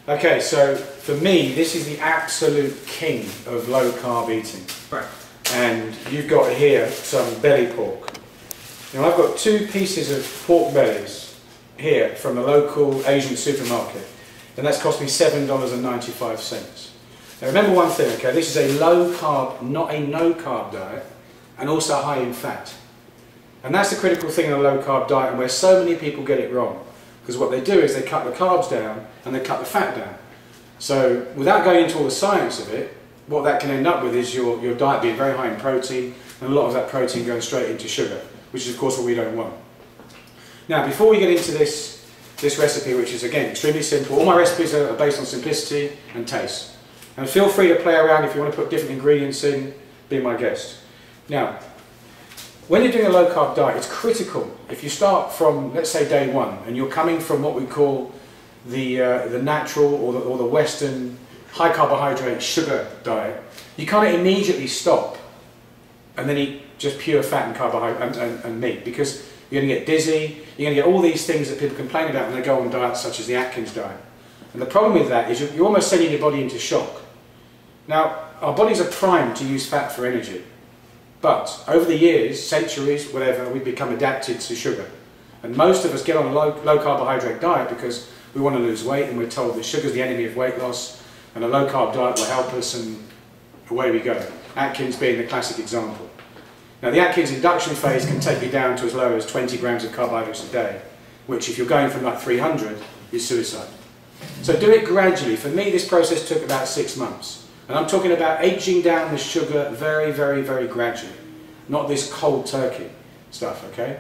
Okay, so for me, this is the absolute king of low-carb eating. Right. And you've got here some belly pork. Now I've got 2 pieces of pork bellies here from a local Asian supermarket, and that's cost me $7.95. Now remember one thing, okay, this is a low-carb, not a no-carb diet, and also high in fat. And that's the critical thing in a low-carb diet, and where so many people get it wrong. Because what they do is they cut the carbs down and they cut the fat down. So without going into all the science of it, what that can end up with is your diet being very high in protein, and a lot of that protein going straight into sugar, which is of course what we don't want. Now before we get into this recipe, which is again extremely simple, all my recipes are based on simplicity and taste. And feel free to play around if you want to put different ingredients in, be my guest. Now, when you're doing a low-carb diet, it's critical, if you start from, let's say, day 1, and you're coming from what we call the natural or the Western high-carbohydrate sugar diet, you can't immediately stop and then eat just pure fat and carbohydrate and meat, because you're going to get dizzy, you're going to get all these things that people complain about when they go on diets such as the Atkins diet. And the problem with that is you're almost sending your body into shock. Now, our bodies are primed to use fat for energy. But over the years, centuries, whatever, we've become adapted to sugar. And most of us get on a low carbohydrate diet because we want to lose weight, and we're told that sugar is the enemy of weight loss, and a low carb diet will help us, and away we go. Atkins being the classic example. Now the Atkins induction phase can take you down to as low as 20 grams of carbohydrates a day, which if you're going from like 300 is suicide. So do it gradually. For me, this process took about 6 months. And I'm talking about edging down the sugar very, very, very gradually. Not this cold turkey stuff, okay?